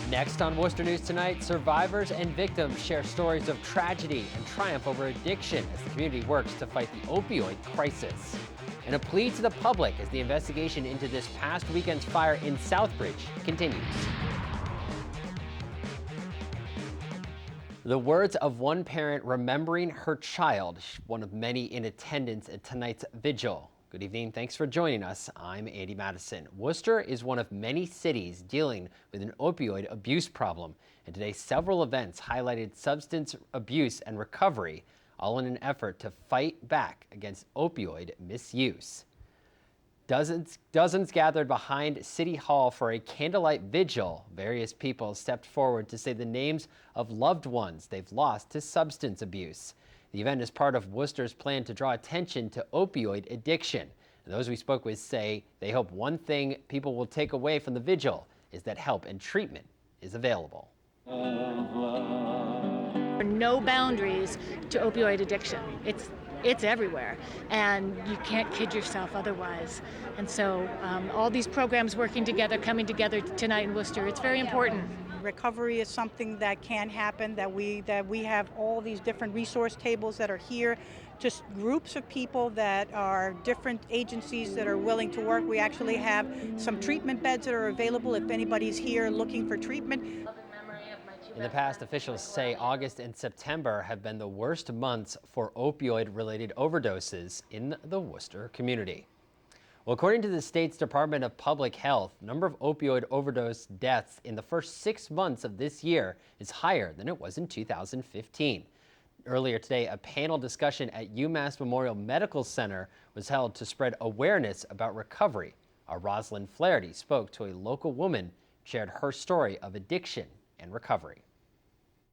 Next on Worcester News Tonight, survivors and victims share stories of tragedy and triumph over addiction as the community works to fight the opioid crisis. And a plea to the public as the investigation into this past weekend's fire in Southbridge continues. The words of one parent remembering her child, one of many in attendance at tonight's vigil. Good evening. Thanks for joining us. I'm Andy Madison. Worcester is one of many cities dealing with an opioid abuse problem. And today, several events highlighted substance abuse and recovery, all in an effort to fight back against opioid misuse. Dozens gathered behind City Hall for a candlelight vigil. Various people stepped forward to say the names of loved ones they've lost to substance abuse. The event is part of Worcester's plan to draw attention to opioid addiction. And those we spoke with say they hope one thing people will take away from the vigil is that help and treatment is available. There are no boundaries to opioid addiction. It's everywhere, and you can't kid yourself otherwise. And so all these programs working together, coming together tonight in Worcester, it's very important. Recovery is something that can happen, that we have all these different resource tables that are here, just groups of people that are different agencies that are willing to work. We actually have some treatment beds that are available if anybody's here looking for treatment. In the past, officials say August and September have been the worst months for opioid-related overdoses in the Worcester community. Well, according to the state's Department of Public Health, the number of opioid overdose deaths in the first 6 months of this year is higher than it was in 2015. Earlier today, a panel discussion at UMass Memorial Medical Center was held to spread awareness about recovery. Our Rosalind Flaherty spoke to a local woman, shared her story of addiction and recovery.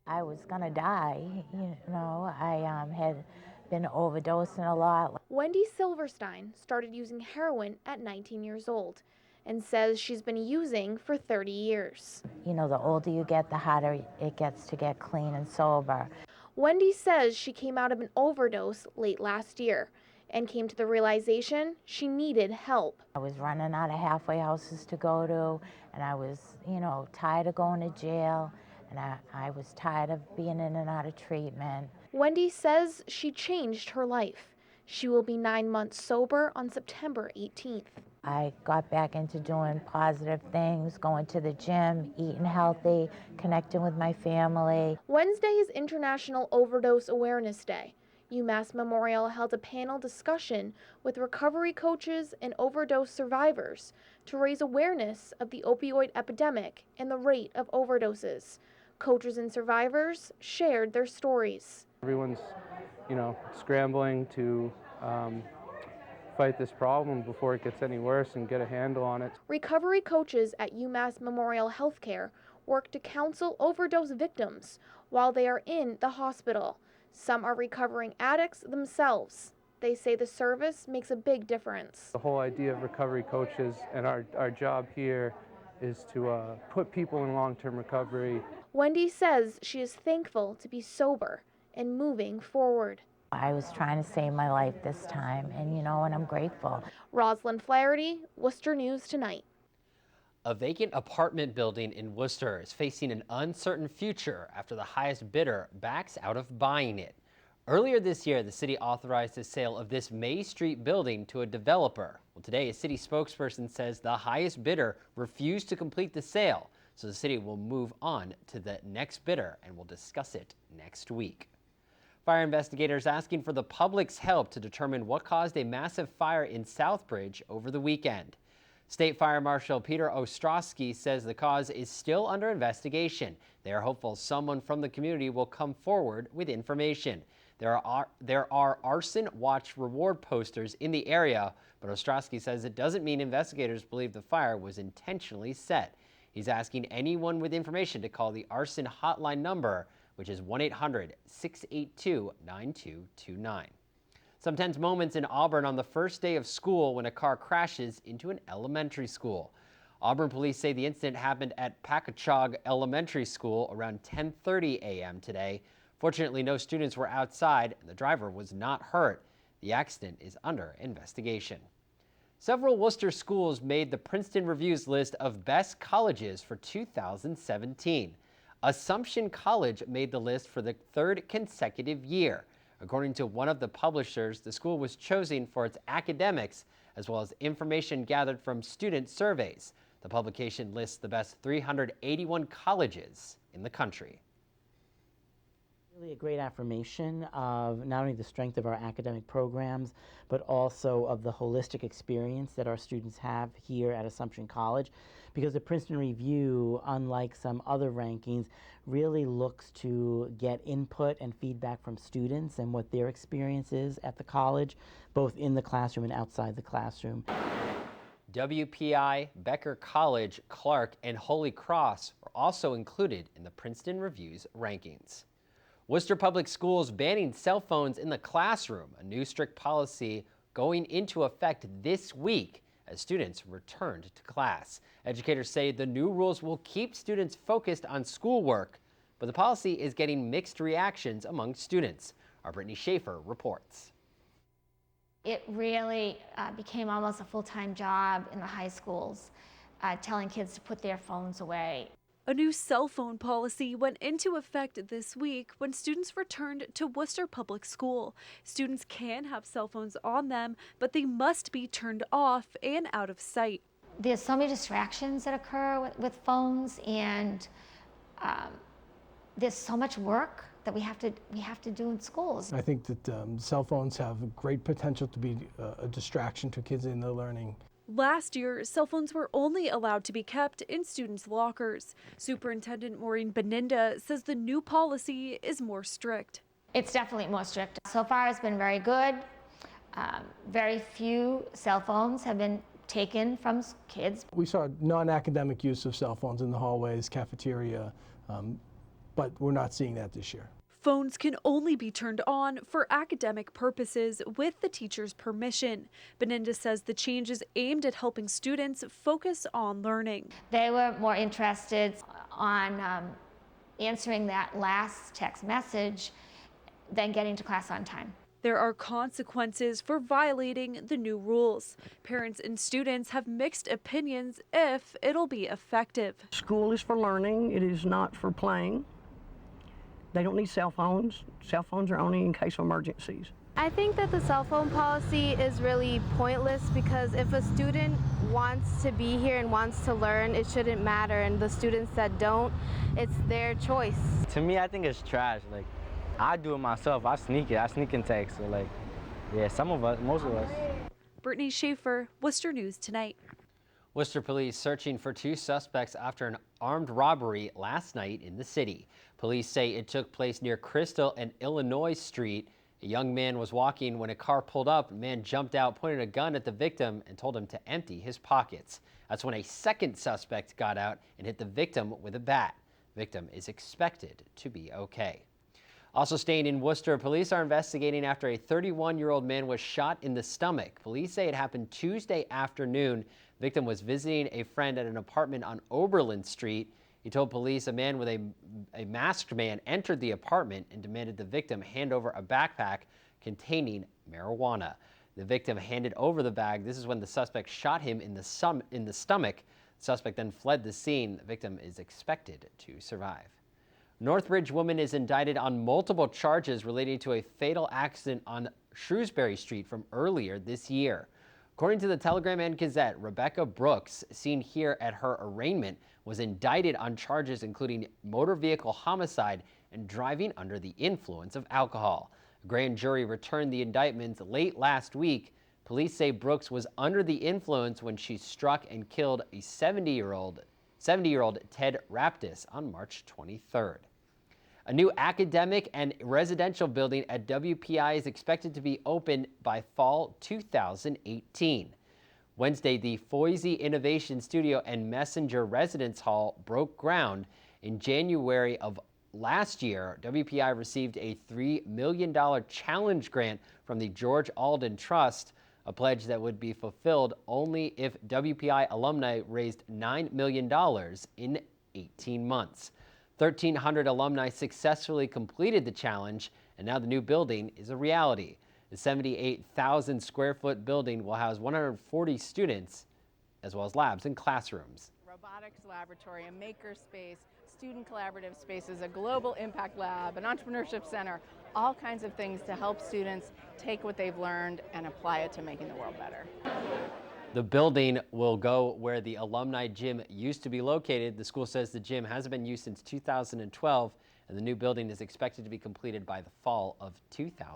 I was gonna die, I had been overdosing a lot. Wendy Silverstein started using heroin at 19 years old and says she's been using for 30 years. You know, the older you get, the harder it gets to get clean and sober. Wendy says she came out of an overdose late last year and came to the realization she needed help. I was running out of halfway houses to go to, and I was, tired of going to jail, and I was tired of being in and out of treatment. Wendy says she changed her life. She will be 9 months sober on September 18th. I got back into doing positive things, going to the gym, eating healthy, connecting with my family. Wednesday is International Overdose Awareness Day. UMass Memorial held a panel discussion with recovery coaches and overdose survivors to raise awareness of the opioid epidemic and the rate of overdoses. Coaches and survivors shared their stories. Everyone's, scrambling to fight this problem before it gets any worse and get a handle on it. Recovery coaches at UMass Memorial Healthcare work to counsel overdose victims while they are in the hospital. Some are recovering addicts themselves. They say the service makes a big difference. The whole idea of recovery coaches and our job here is to put people in long-term recovery. Wendy says she is thankful to be sober and moving forward. I was trying to save my life this time, and I'm grateful. Rosalind Flaherty, Worcester News Tonight. A vacant apartment building in Worcester is facing an uncertain future after the highest bidder backs out of buying it. Earlier this year, the city authorized the sale of this May Street building to a developer. Well, today, a city spokesperson says the highest bidder refused to complete the sale, so the city will move on to the next bidder and will discuss it next week. Fire investigators asking for the public's help to determine what caused a massive fire in Southbridge over the weekend. State Fire Marshal Peter Ostrowski says the cause is still under investigation. They are hopeful someone from the community will come forward with information. There are arson watch reward posters in the area, but Ostrowski says it doesn't mean investigators believe the fire was intentionally set. He's asking anyone with information to call the arson hotline number, which is 1-800-682-9229. Some tense moments in Auburn on the first day of school when a car crashes into an elementary school. Auburn police say the incident happened at Packagug Elementary School around 10:30 a.m. today. Fortunately, no students were outside and the driver was not hurt. The accident is under investigation. Several Worcester schools made the Princeton Review's list of best colleges for 2017. Assumption College made the list for the third consecutive year. According to one of the publishers, the school was chosen for its academics as well as information gathered from student surveys. The publication lists the best 381 colleges in the country. Really a great affirmation of not only the strength of our academic programs, but also of the holistic experience that our students have here at Assumption College, because the Princeton Review, unlike some other rankings, really looks to get input and feedback from students and what their experience is at the college, both in the classroom and outside the classroom. WPI, Becker College, Clark, and Holy Cross were also included in the Princeton Review's rankings. Worcester Public Schools banning cell phones in the classroom, a new strict policy going into effect this week as students returned to class. Educators say the new rules will keep students focused on schoolwork, but the policy is getting mixed reactions among students. Our Brittany Schaefer reports. It really became almost a full-time job in the high schools, telling kids to put their phones away. A new cell phone policy went into effect this week when students returned to Worcester Public School. Students can have cell phones on them, but they must be turned off and out of sight. There's so many distractions that occur with phones, and there's so much work that we have to do in schools. I think that cell phones have great potential to be a distraction to kids in their learning. Last year, cell phones were only allowed to be kept in students' lockers. Superintendent Maureen Beninda says the new policy is more strict. It's definitely more strict. So far it's been very good. Very few cell phones have been taken from kids. We saw non-academic use of cell phones in the hallways, cafeteria, but we're not seeing that this year. Phones can only be turned on for academic purposes with the teacher's permission. Beninda says the change is aimed at helping students focus on learning. They were more interested on answering that last text message than getting to class on time. There are consequences for violating the new rules. Parents and students have mixed opinions if it'll be effective. School is for learning, it is not for playing. They don't need cell phones. Cell phones are only in case of emergencies. I think that the cell phone policy is really pointless because if a student wants to be here and wants to learn, it shouldn't matter. And the students that don't, it's their choice. To me, I think it's trash. Like, I do it myself. I sneak and text. So, like, yeah, most of us. Brittany Schaefer, Worcester News Tonight. Worcester police searching for two suspects after an armed robbery last night in the city. Police say it took place near Crystal and Illinois Street. A young man was walking when a car pulled up. A man jumped out, pointed a gun at the victim, and told him to empty his pockets. That's when a second suspect got out and hit the victim with a bat. The victim is expected to be okay. Also staying in Worcester, police are investigating after a 31-year-old man was shot in the stomach. Police say it happened Tuesday afternoon. The victim was visiting a friend at an apartment on Oberlin Street. He told police a man with a masked man entered the apartment and demanded the victim hand over a backpack containing marijuana. The victim handed over the bag. This is when the suspect shot him in the stomach. The suspect then fled the scene. The victim is expected to survive. Northbridge woman is indicted on multiple charges relating to a fatal accident on Shrewsbury Street from earlier this year. According to the Telegram and Gazette, Rebekah Brooks, seen here at her arraignment, was indicted on charges including motor vehicle homicide and driving under the influence of alcohol. A grand jury returned the indictments late last week. Police say Brooks was under the influence when she struck and killed a 70-year-old Ted Raptis on March 23rd. A new academic and residential building at WPI is expected to be open by fall 2018. Wednesday, the Foisey Innovation Studio and Messenger Residence Hall broke ground. In January of last year, WPI received a $3 million challenge grant from the George Alden Trust, a pledge that would be fulfilled only if WPI alumni raised $9 million in 18 months. 1,300 alumni successfully completed the challenge, and now the new building is a reality. The 78,000 square foot building will house 140 students, as well as labs and classrooms. Robotics laboratory, a maker space, student collaborative spaces, a global impact lab, an entrepreneurship center, all kinds of things to help students take what they've learned and apply it to making the world better. The building will go where the alumni gym used to be located. The school says the gym hasn't been used since 2012, and the new building is expected to be completed by the fall of 2000.